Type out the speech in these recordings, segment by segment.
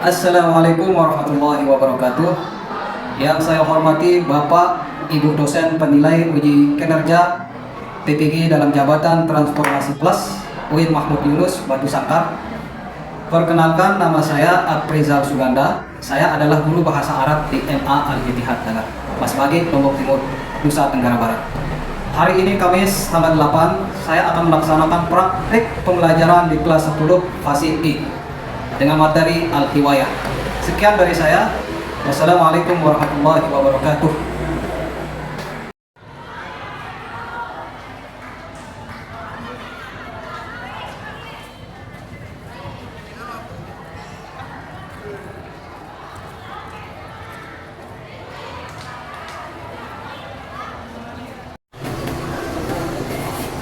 Assalamualaikum warahmatullahi wabarakatuh. Yang saya hormati Bapak Ibu dosen penilai uji kinerja PPG dalam jabatan Transformasi Plus UIN Mahmud Yunus Batu Sangkar. Perkenalkan, nama saya Aprizal Suganda. Saya adalah guru bahasa Arab di MA Al-Ittihad Dangar, Mas Bagi, Lombok Timur, Nusa Tenggara Barat. Hari ini Kamis tanggal 8, saya akan melaksanakan praktik pembelajaran di kelas 10 fase E dengan materi Al-Hiwayah. Sekian dari saya. Wassalamualaikum warahmatullahi wabarakatuh.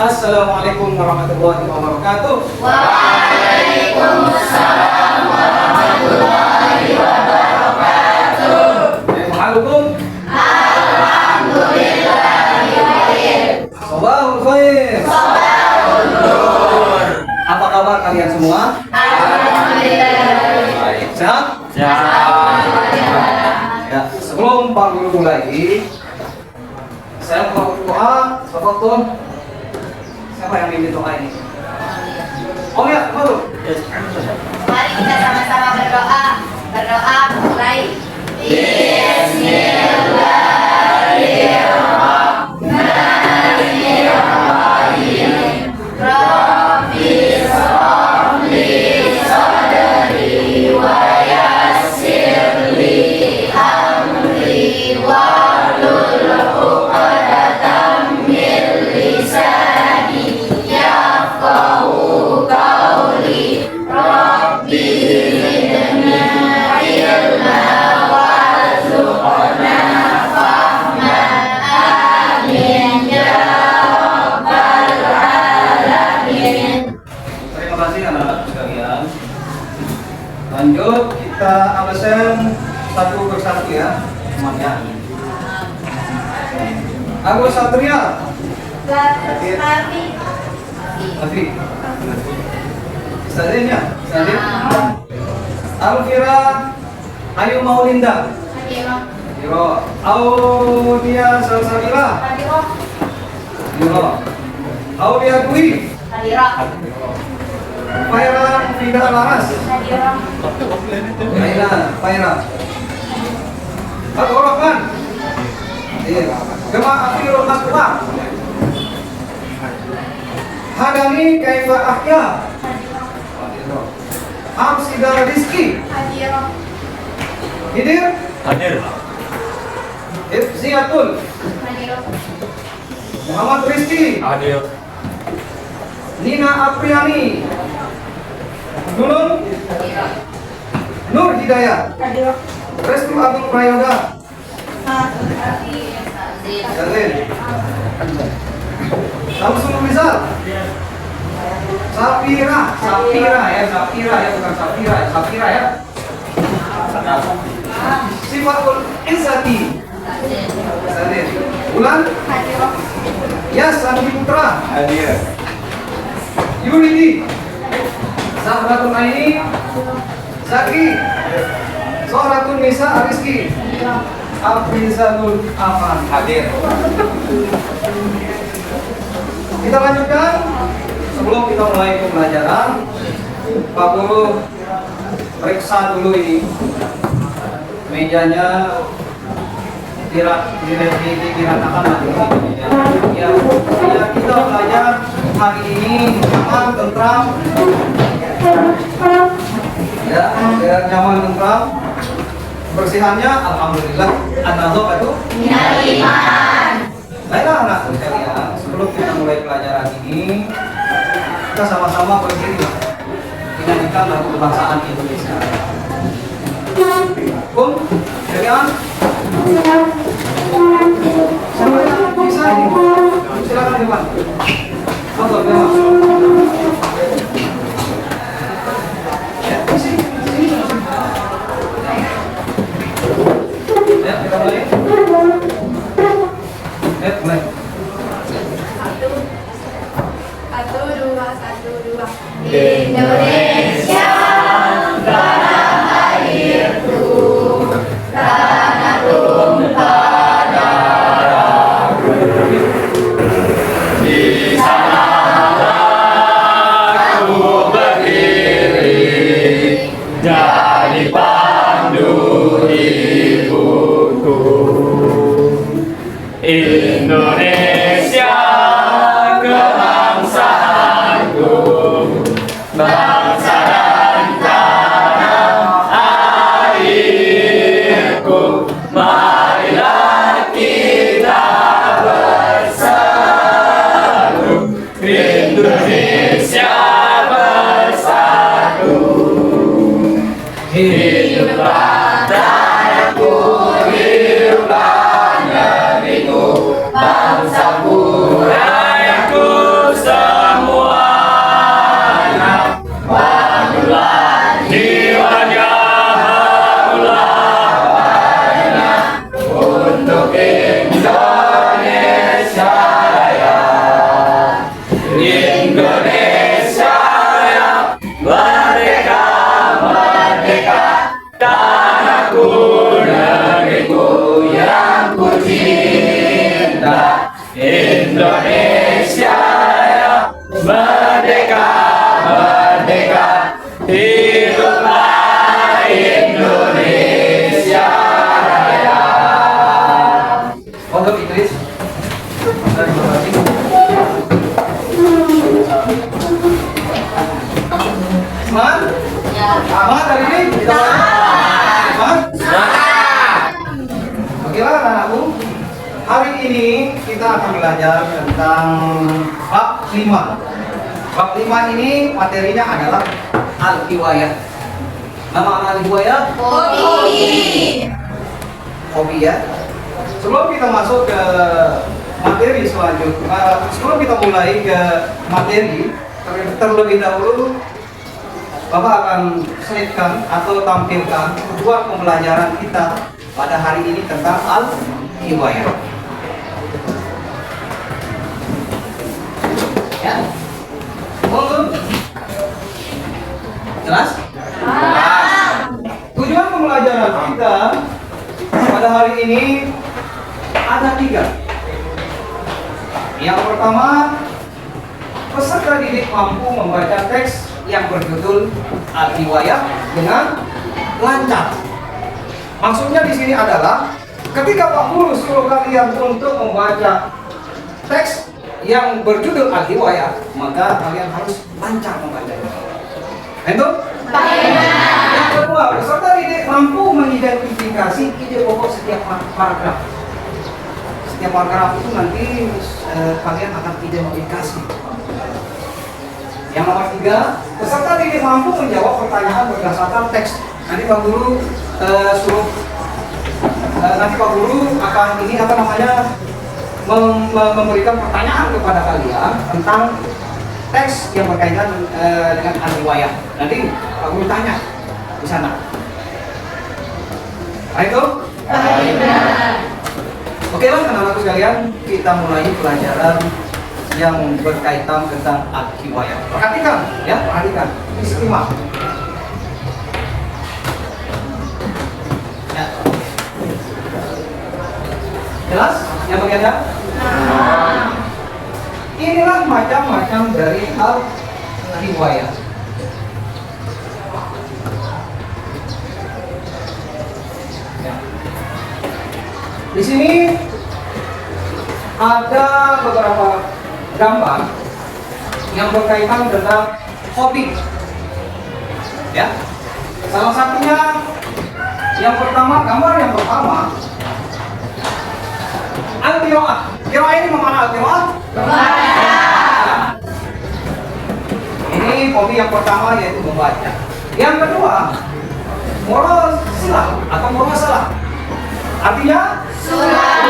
Assalamualaikum warahmatullahi wabarakatuh. Waalaikumsalam warahmatullahi wabarakatuh. Halukum. Alhamdulillahi khair. Sabahul khair. Sabahul nur. Apa kabar kalian semua? Alhamdulillah. Baik. Sehat? Ya, sebelum Pak Guru mulai, saya mau doa. Siapa siapa yang mimpin doa ini? Oh ya, betul. Mari kita sama-sama berdoa. Berdoa mulai. Bismillahirrahmanirrahim. Rabbi shrahli sadri wa yassirli amri wahlul 'uqdatam min lisani yafqahu qawli. Rabbi zidna ilma warzuqna fahma. Amin ya rabbal alamin. Terima kasih anak-anak sekalian. Lanjut, kita absen satu persatu ya, semuanya. Agus Satria. Natri. Sadin ya? Sadin. Alfira Ayu Maulinda. Hiro. Audia Salsabila. Hiro. Audia Dwi. Faira Fida Laras. Faira. Faira. Al-Qur'an. Iya. Jemaah Akhirul Aswar. Hadani Kaifa Ahya. Amsidar Rizki. Hidir. Hadir. Ibziatul. Muhammad Rizki. Hadir. Nina Apriani. Nunun. Nur Hidayat. Restu Agung Prayoga. Zalil. Samsul Rizal. Safira ya, bukan Safira ya. Sifatul Izzati. Zalil. Ulan. Yas Andi Putra. Hadir. Yuridi. Zahratul Aini. Zaki. Zohratun Nisa Ariski. Afrizanul Afan. Hadir. Kita lanjutkan. Sebelum kita mulai pembelajaran, Pak Guru periksa dulu ini mejanya, diratakan lagi ya, biar kita belajar hari ini nyaman, tentram ya, biar nyaman, tentram. Bersihannya alhamdulillah. An-Nadhaf itu Iman. baiklah anak sekalian, sebelum kita mulai pelajaran ini, kita sama-sama berdiri menyanyikan lagu kebangsaan Indonesia. Kalian semuanya bisa ini. Silakan depan. Foto depan. Ya, sini. Ya, kita mulai. Mulai. Satu, dua. Indonesia tanah air Semangat? Semangat hari ini? Kita semangat? Okelah anak-anakku. Hari ini kita akan belajar tentang bab 5. Bab 5 ini materinya adalah al-hiwayah. Nama al-hiwayah? Hobi ya. Sebelum kita masuk ke materi selanjutnya, sebelum kita mulai ke materi, terlebih dahulu Bapak akan selipkan atau tampilkan tujuan pembelajaran kita pada hari ini tentang al-hiwayah. Ya, jelas? Tujuan pembelajaran kita pada hari ini ada 3. Yang pertama, peserta didik mampu membaca teks yang berjudul al-hiwayah dengan lancar. Maksudnya di sini adalah ketika Pak Guru suruh kalian untuk membaca teks yang berjudul al-hiwayah, maka kalian harus lancar membacanya. Itu? Yang kedua, peserta didik mampu mengidentifikasi ide pokok setiap paragraf. Setiap paragraf itu nanti kalian akan identifikasi. Yang nomor 3, peserta didik mampu menjawab pertanyaan berdasarkan teks. Nanti Pak Guru nanti Pak Guru akan memberikan pertanyaan kepada kalian tentang teks yang berkaitan dengan al-hiwayah. Nanti Pak Guru tanya di sana. Nah itu? Oke lah anak-anakku sekalian, kita mulai pelajaran yang berkaitan tentang al-hiwayah. Perhatikan ya, perhatikan. Istimewa. Ya. Jelas? Yang bagiannya? Inilah macam-macam dari al-hiwayah. Ya. Di sini ada beberapa gambar yang berkaitan dengan hobi. Ya. Salah satunya gambar yang pertama al-qiraah. Qiraah ini mana al-qiraah? Ini hobi yang pertama yaitu membaca. Yang kedua, murasilah atau murasalah. Artinya surat.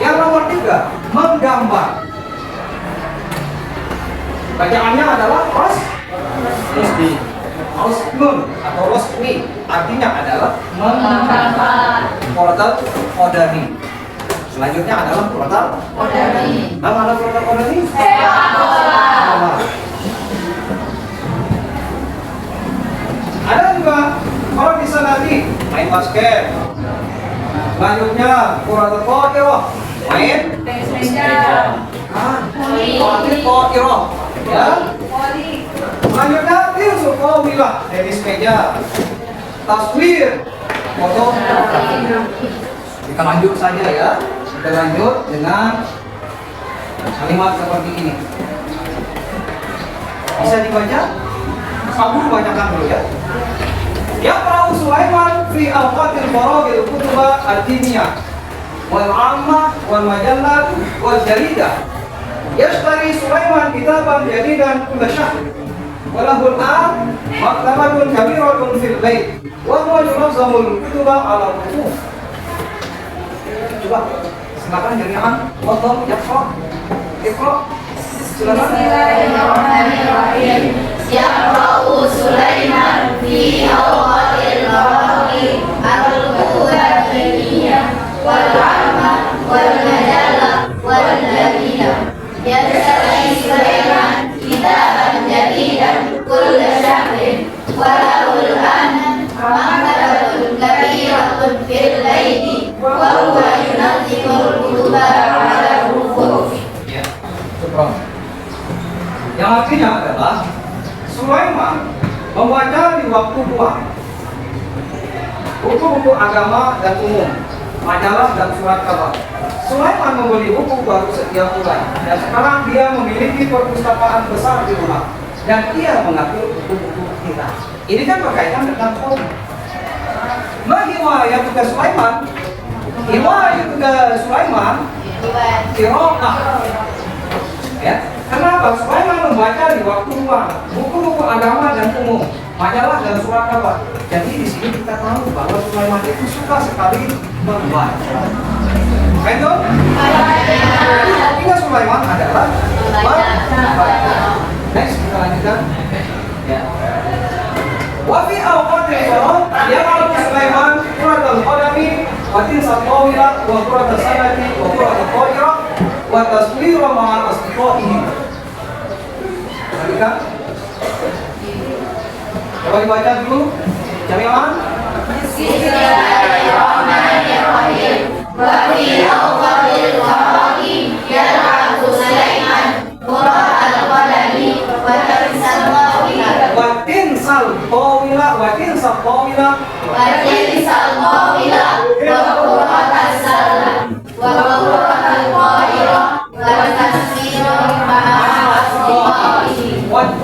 Yang nomor 3, menggambar. Bacaannya adalah rosmi atau rosmi. Artinya adalah menggambar. Portal kodani. Selanjutnya adalah portal kodani. Mana portal kodani? Sepak bola. Ada juga kalau bisa nanti main basket. Selanjutnya kuratul qadhirah, main qadhirah. Ya. Selanjutnya filsuf qawilah, tenis meja. Taswir, foto. Kita lanjut saja ya. Kita lanjut dengan kalimat seperti ini. Bisa dibaca? Kamu bacakan dulu ya. Yaqra'u Sulaiman fi awqatil faragil kutuba ad-diniyah wal 'ammah wal majallat wal jaridah. Yashtari Sulaiman kitaban jadidan kulla syahr. Wa lahu al-an maktabatun kabiratun fil bait wa huwa yunazzamul kutuba 'ala rufuf. Coba silakan jami'an. Wallahu yaqra. Iqra. Silakan. Bismillahirrahmanirrahim. Yaqra'u Sulaiman fi awqatil faraghi al-kutuba ad-diniyah wal 'ammah wal majallah wal jaridah. Yashtari Sulaiman kitaban jadidan kulla shahrin wa lahu al-an maktabatun kabiratun fil baiti wa huwa yunazzimul kutuba 'ala rufuf. Ya, syukran. Yang artinya adalah Sulaiman membaca di waktu luang buku-buku agama dan umum, majalah dan surat kabar. Sulaiman membeli buku baru setiap bulan dan sekarang dia memiliki perpustakaan besar di rumah. dan ia mengatur buku-buku kita. Ini kan berkaitan dengan hobi. Hiwayat ke Sulaiman, hiwayat ke Sulaiman, qiraah. Ya, kenapa? Sulaiman membaca di waktu luang, buku-buku agama dan umum, majalah dan surat kabar. Jadi di sini kita tahu bahwa Sulaiman itu suka sekali membaca. Betul? Artinya Sulaiman adalah membaca. Next, kita lanjutkan. Ya. Wafi awqatil faragh ya'lamu Sulaiman quratal qadami wa tinsal tawila wa quratal sanati wa quratal qadira wa taswira ma'al asdiqaihi. Lanjutkan. Coba dibaca dulu. Jami'an. Bismillahirrahmanirrahim. Wa fi awqatil faragh ya'lamu Sulaiman quratal qadami wa tinsal tawila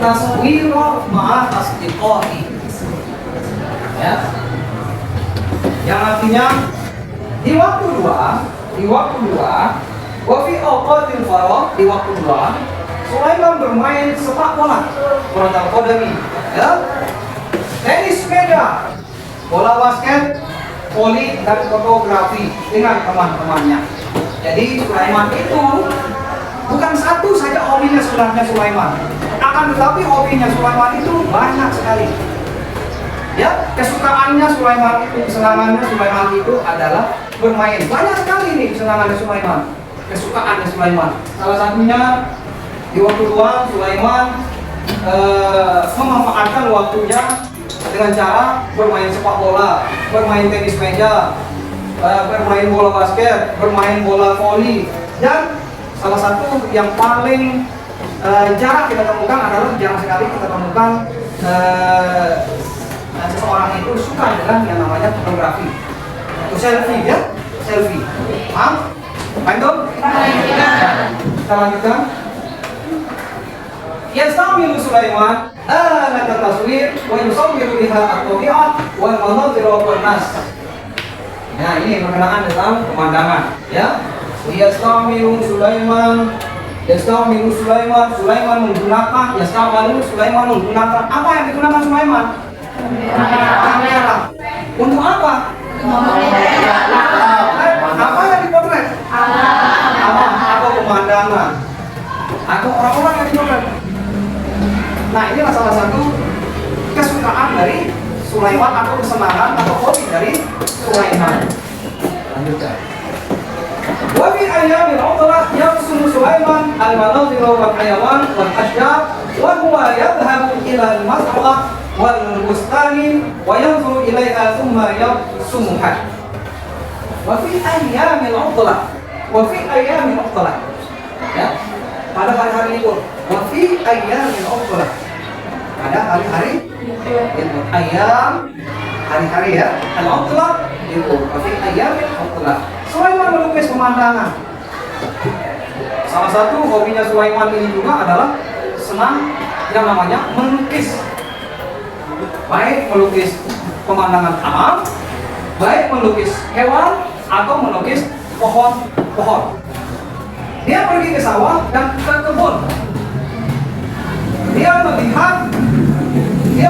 taswira ma'a asdiqaihi. Ya. Yang artinya di waktu dua, wa fi awqatil faragh, di waktu dua, Sulaiman bermain sepak bola, quratal qadami, ya. Tenis meja, bola basket, voli dan fotografi dengan teman-temannya. Jadi Sulaiman itu bukan satu saja hobinya sebenarnya Sulaiman. Akan tetapi hobinya Sulaiman itu banyak sekali. Ya, kesukaannya Sulaiman itu, kesenangannya Sulaiman itu adalah bermain. Banyak sekali nih kesenangannya Sulaiman, kesukaannya Sulaiman. Salah satunya di waktu luang Sulaiman memanfaatkan waktunya dengan cara bermain sepak bola, bermain tenis meja, bermain bola basket, bermain bola voli, dan salah satu yang paling jarang kita temukan adalah jarang sekali kita temukan seseorang itu suka dengan yang namanya fotografi atau selfie, ya, selfie. Paham? Paham? Kita lanjutkan. Yastamilu Sulaiman alat taswir wa yusawwiru biha at-tabi'ah wal manazir wan nas. Nah, ini berkenaan dengan pemandangan, ya. Yastamilu Sulaiman Sulaiman menggunakan apa yang digunakan Sulaiman? Kamera. Untuk apa? Apa yang dipotret? Alam atau pemandangan atau orang-orang yang dipotret. Nah, inilah salah satu kesukaan dari Sulaiman atau kesenangan atau hobi dari Sulaiman. Lanjutkan. Wa fi ayyamil 'utlah yaqsumu Sulaiman al-manazir wal hayawan wal ashjar wa huwa yadhhabu ila al-masrah wal bustani wa yanzuru ilaiha thumma yaqsumuha. Wa fi ayyamil 'utlah, ya, pada hari-hari libur. Wa fi ayyamil 'utlah, pada hari-hari libur. Ayyam, hari-hari, ya. Al-'utlah libur. Wa fi ayyamil 'utlah. Sulaiman melukis pemandangan. Salah satu hobinya Sulaiman ini juga adalah senang yang namanya melukis. Baik melukis pemandangan alam, baik melukis hewan atau melukis pohon-pohon. Dia pergi ke sawah dan ke kebun. Dia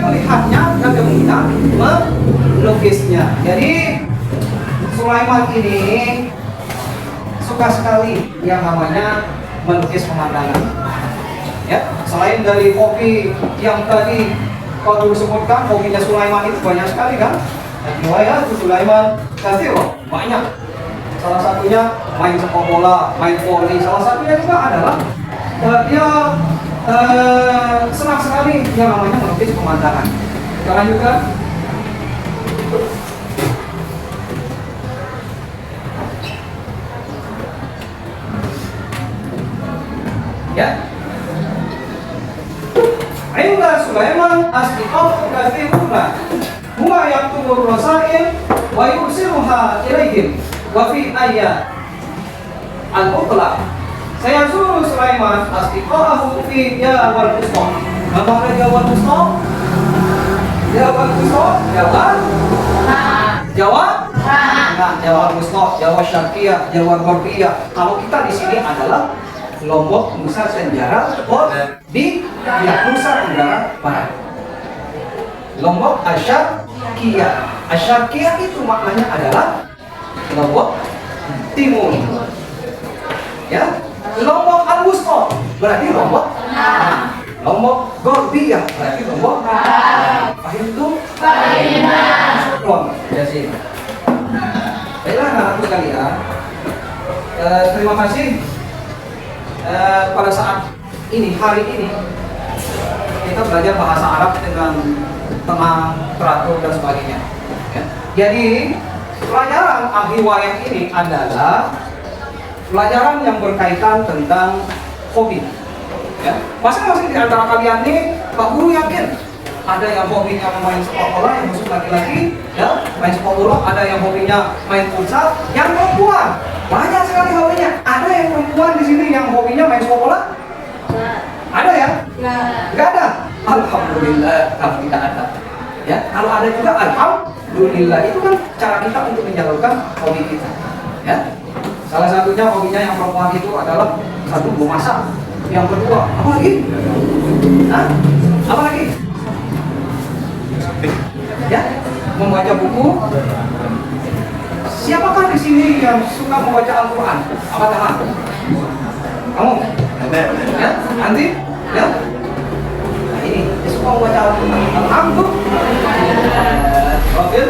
melihatnya dan kemudian melukisnya. Jadi Sulaiman ini suka sekali yang namanya melukis pemandangan. Ya, selain dari hobi yang tadi kalau disebutkan, hobinya Sulaiman itu banyak sekali, kan? Riwayat Sulaiman kathir, banyak. Salah satunya main sepak bola, main voli. Salah satunya juga adalah dia senang sekali yang namanya melukis pemandangan. Kita lanjutkan. Ya. Inda Sulaiman asdiqatu kathiruna huwa yaktubu rasail wa yursiluha ilaihim wa fi ayat al-uqla sayazuru Sulaiman asdiqahu fi ya wal usma. Maka Jawa Wusta? Jawa Wusta? Jawa? Nah, Jawa Wusta, Jawa Syarqiyah, Jawa Gharbiyah. Kalau kita di sini adalah Lombok, Nusa Tenggara Nusa Tenggara Barat. Lombok Asyarqiyah. Asyarqiyah itu maknanya adalah Lombok Timur. Ya, Lombok Al-Wusta berarti Lombok Lombok Gharbiyah berarti Lombok Paham tuh? Paham. Jadi, baiklah anak-anakku sekalian. Terima kasih pada saat ini, hari ini kita belajar bahasa Arab dengan tenang, teratur dan sebagainya. Ya. Jadi pelajaran al-hiwayah ini adalah pelajaran yang berkaitan tentang hobi. Ya. Masing-masing di antara kalian nih, Pak Guru yakin ada yang hobinya main sepak bola, yang khusus laki-laki, ya, main sepak bola, ada yang hobinya main futsal, yang perempuan banyak sekali hobinya. Ada yang perempuan di sini yang hobinya main sepak bola? Ada ya? Nggak ada. Alhamdulillah kalau tidak ada. Ya, kalau ada juga alhamdulillah. Itu kan cara kita untuk menyalurkan hobi kita. Ya. Salah satunya hobinya yang perempuan itu adalah satu memasak, yang kedua apa lagi? Hah? Apa lagi? Ya, membaca buku. Siapakah di sini yang suka membaca Al-Quran? Apa tangan? Kamu? Ya, nanti? Ya. Nah ini, dia suka membaca Al-Quran. Alhamdulillah. Oke.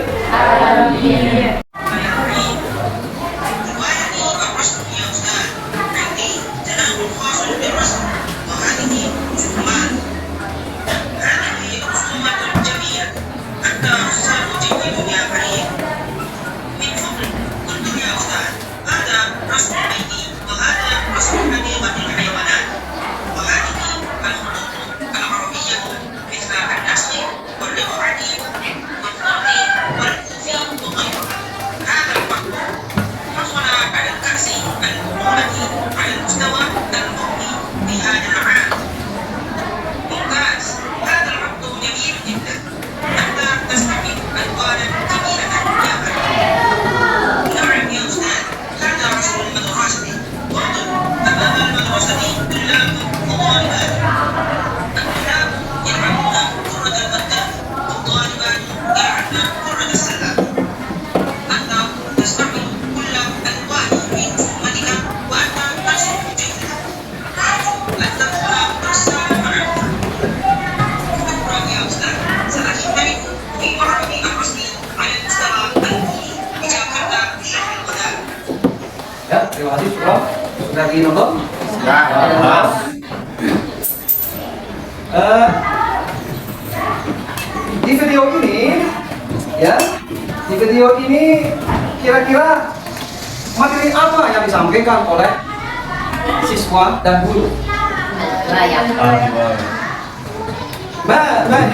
Ya, terima kasih sudah dinonton. Di video ini, ya, di video ini kira-kira materi apa yang disampaikan oleh siswa dan guru? Nah,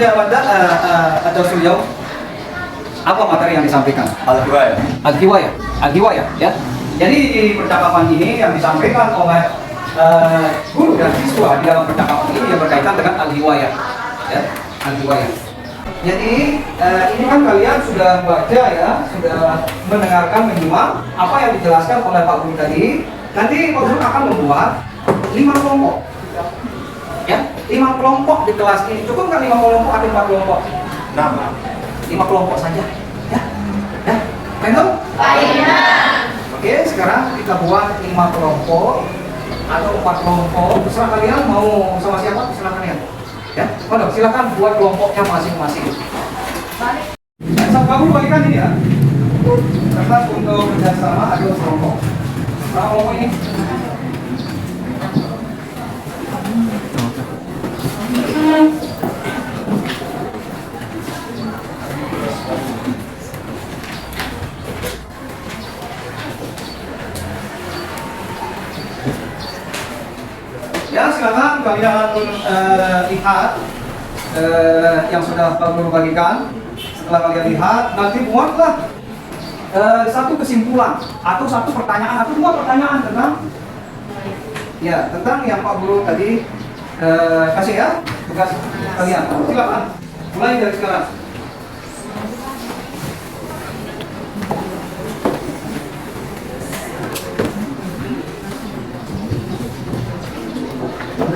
dia ada suliau. Apa materi yang disampaikan? Al-hiwayah, ya. Jadi di percakapan ini yang disampaikan oleh guru dan siswa di dalam percakapan ini yang berkaitan dengan al-hiwayah, ya, al-hiwayah. Jadi ini kan kalian sudah baca ya, sudah mendengarkan, menyimak apa yang dijelaskan oleh Pak Guru tadi. Nanti Pak Guru akan membuat 5 kelompok, ya, 5 kelompok di kelas ini. Cukup kan 5 kelompok atau 4 kelompok? 5 kelompok saja, ya, ya. Baik, oke, sekarang kita buat 5 kelompok atau 4 kelompok. Terserah kalian mau sama siapa, terserah kalian. Ya, silakan buat kelompoknya masing-masing. Kamu bagikan ini ya. Kertas untuk kerjasama ada kelompok. Berapa kelompok ini? Ya, silakan kalian lihat yang sudah Pak Guru bagikan. Setelah kalian lihat, nanti buatlah satu kesimpulan atau satu pertanyaan atau 2 pertanyaan tentang yang Pak Guru tadi kasih ya. tugas kalian. Silakan. Mulai dari sekarang.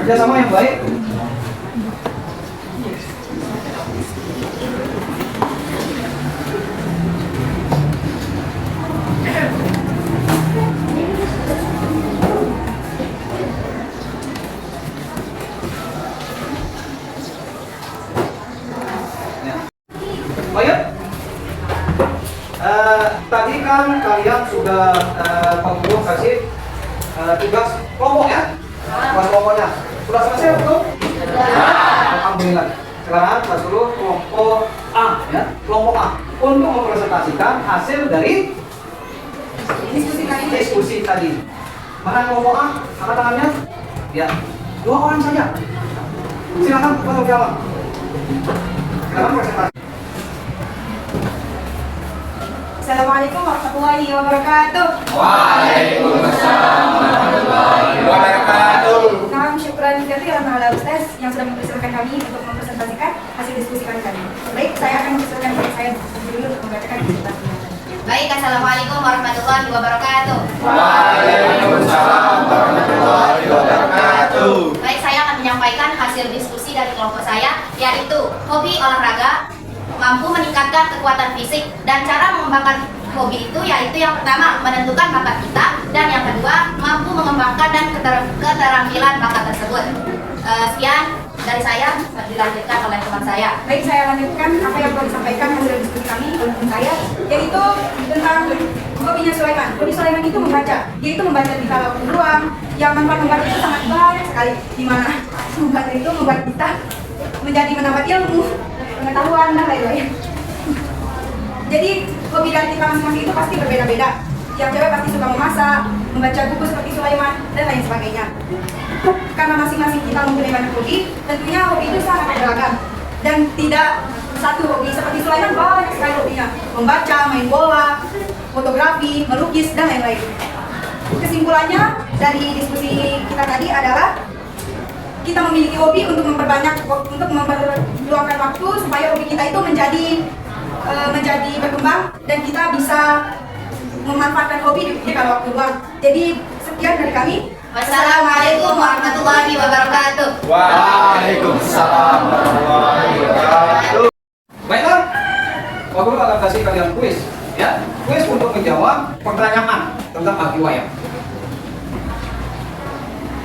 Kerjasama yang baik. Baik. Tadi kan kalian sudah Pak Guru kasih tugas kelompok ya? Tugas kelompoknya. Sudah selesai betul? Alhamdulillah. Sekarang Pak Guru kelompok A ya, kelompok A untuk mempresentasikan hasil dari diskusi tadi. Mana kelompok A? Angkat tangannya. Ya, 2 orang saja. Silakan Pak Guru. Silakan presentasi. Assalamualaikum warahmatullahi wabarakatuh. Waalaikumsalam warahmatullahi wabarakatuh. Nah, syukran katsiran ala Ustaz yang sudah mempersilahkan kami untuk mempresentasikan hasil diskusi kami. Baik, saya akan mempersilahkan diri saya dulu untuk membacakan presentasinya. Baik, Assalamualaikum warahmatullahi wabarakatuh. Waalaikumsalam warahmatullahi wabarakatuh. Baik, saya akan menyampaikan hasil diskusi dari kelompok saya, yaitu hobi olahraga, mampu meningkatkan kekuatan fisik, dan cara mengembangkan hobi itu yaitu yang pertama menentukan bakat kita, dan yang kedua mampu mengembangkan dan keterampilan bakat tersebut. Sekian dari saya, dilanjutkan oleh teman saya. Baik, saya lanjutkan apa yang telah disampaikan hasil diskusi kami oleh teman saya, yaitu tentang hobinya Sulaiman. Hobi Sulaiman itu membaca. Dia itu membaca di kala waktu luang. Yang manfaat membaca itu sangat banyak sekali. Di mana membaca itu membuat kita menjadi menambah ilmu, pengetahuan dan lain-lain. Jadi hobi dari kita masing-masing itu pasti berbeda-beda. Yang cewek pasti suka memasak, membaca buku seperti Sulaiman dan lain sebagainya. Karena masing-masing kita mempunyai banyak hobi, tentunya hobi itu sangat beragam dan tidak satu hobi. Seperti Sulaiman banyak sekali hobinya, membaca, main bola, fotografi, melukis dan lain-lain. Kesimpulannya dari diskusi kita tadi adalah kita memiliki hobi untuk memperluangkan waktu supaya hobi kita itu menjadi berkembang dan kita bisa memanfaatkan hobi di kala waktu luang. Jadi sekian dari kami. Wassalamualaikum warahmatullahi wabarakatuh. Waalaikumsalam warahmatullahi wabarakatuh. Baiklah, Pak Guru akan kasih kalian kuis, ya. Kuis untuk menjawab pertanyaan tentang ahli wayang.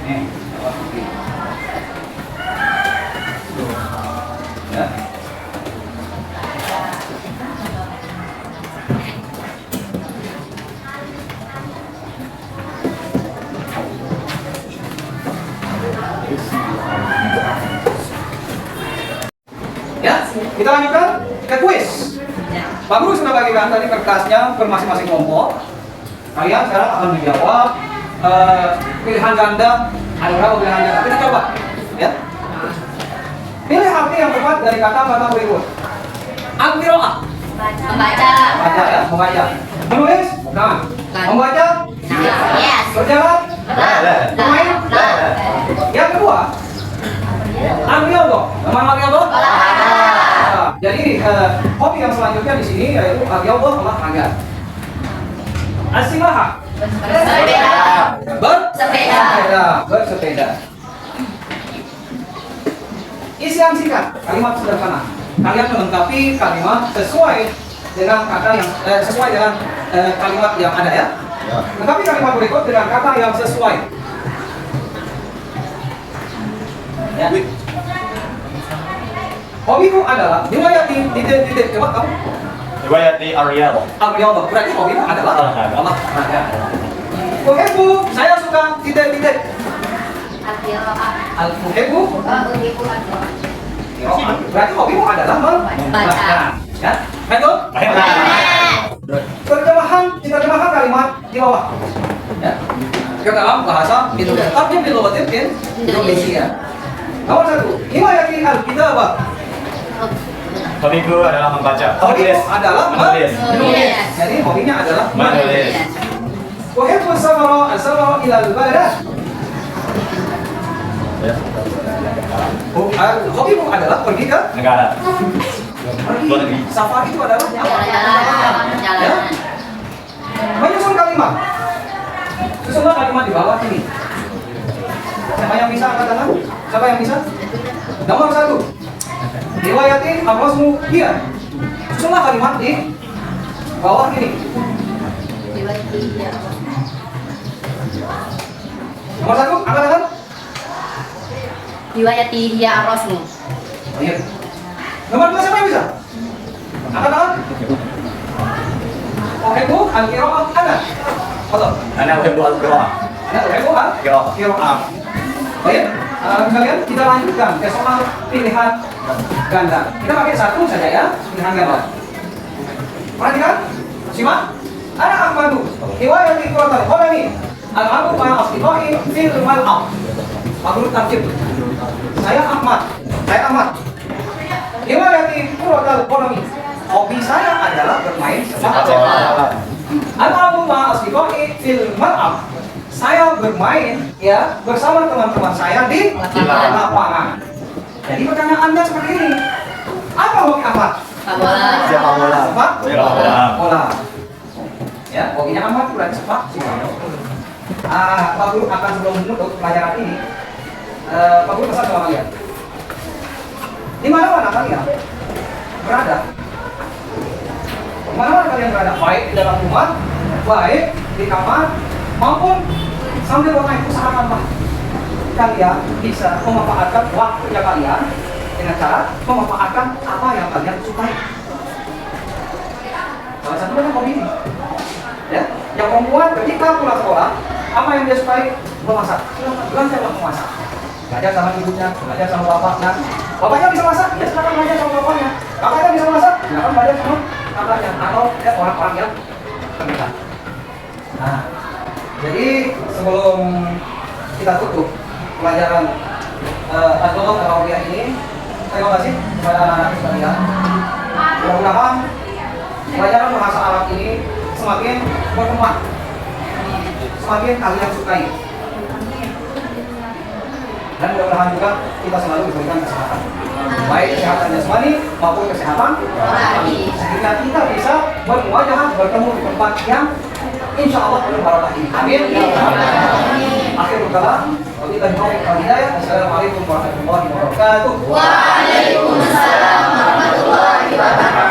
Nih, ya. Ya, kita lanjutkan ke kuis. Pak Guru sudah bagikan tadi kertasnya ke masing-masing kelompok. Kalian sekarang akan menjawab pilihan ganda. Ada berapa pilihan ganda? Kita coba, ya. Pilih arti yang tepat dari kata-kata berikut. Al-qiraah. Membaca. Baca ya, membaca. Menulis? Bukan. Membaca? Yes. Berjalan? Bermain? Yang kedua, al-riyadhah. Nama al-riyadhah? Nah, jadi hobi yang selanjutnya di sini yaitu al-riyadhah, olahraga. As-sibahah. Bersepeda. Bersepeda. Isi yang singkat, kalimat sederhana. Kalian melengkapi kalimat sesuai dengan kata yang sesuai dengan kalimat yang ada ya. Lengkapi kalimat berikut dengan kata yang sesuai. Ya. Hobimu adalah riwayati titik coba kamu. Riwayati Ariel. Al-riyadhah. Berarti hobimu adalah olahraga. Muhibbu, saya suka titik. Al-muhibbu. Berarti hobimu adalah membaca. Ya. Lanjut. Terjemahan kalimat di bawah. Ya. Ke dalam bahasa Indonesia. Tapi bilogatin Indonesia. Nomor 1. Riwayati al-kitabah. Hobiku adalah membaca. Hobimu adalah menulis. Jadi hobinya adalah Menulis. Uhibbu as-safara ila al-balad. Hobimu adalah pergi ke Negara. pergi. Luar negeri. Safari itu adalah apa? Jalan-jalan. Ya? Menyusun kalimat. Susunlah kalimat di bawah ini. Siapa yang bisa angkat tangan? Siapa yang bisa? Nomor 1. Riwayati ar-rasmu hiya. Susunlah kalimat di bawah ini. Nomor 1, angkat tangan. Riwayati hiya ar-rasmu. Iya. Nomor 2 siapa yang bisa? Angkat tangan. Uhibbu al-qira'ah ana. Betul. Ana uhibbu al-qira'ah. Ana uhibbu al-qira'ah. Baik, kalian kita lanjutkan ke soal pilihan ganda. Kita pakai satu saja ya, pilihan ganda. Perhatikan, simak. Ana Ahmadu, riwayati qiratul qalami. Al-abu ma'a asdiqai fil mal'am. Mabrur tartib. Saya Ahmad. Riwayati qiratul qalami. Hobi saya adalah bermain sepak bola. Al-abu ma'a asdiqai fil mal'am. Saya bermain ya bersama teman-teman saya di lapangan. Jadi pertanyaannya seperti ini. Apa hobi Ahmad? Bola. Sepak bola. Sepak Bola. bola. Ya, hobinya Ahmad bukan sepak bola. Pak Guru akan sebelum menutup pelajaran ini, Pak Guru pesan sama kalian. Di mana-mana kalian berada, di mana-mana kalian berada, baik di dalam rumah, baik di kamar, maupun sambil bermain, usahakanlah kalian bisa memanfaatkan waktunya kalian dengan cara memanfaatkan apa yang kalian sukai. Salah satunya hobi ini, ya, yang membuat ketika pulang sekolah, apa yang dia sukai? Memasak. Silakan belajarlah memasak. Belajar sama ibunya, belajar sama bapaknya. Bapaknya bisa masak, ya silakan belajar sama bapaknya. Bapaknya bisa masak, silakan belajar sama kakaknya atau ya, orang-orang yang terdekat. Nah, jadi sebelum kita tutup pelajaran Al-Qur'an Al-Arabiyah ini, terima kasih kepada anak-anak sekalian. Mudah-mudahan pelajaran bahasa Arab ini semakin berkembang, semakin kalian sukai, dan mudah-mudahan juga kita selalu diberikan kesehatan, baik kesehatan jasmani maupun kesehatan rohani, sehingga kita bisa bermuajah bertemu di tempat yang insya Allah penuh barokah ini. Amin. Akhirul kalam. Wabillahi taufiq wal hidayah. Assalamualaikum warahmatullahi wabarakatuh. Waalaikumsalam warahmatullahi wabarakatuh.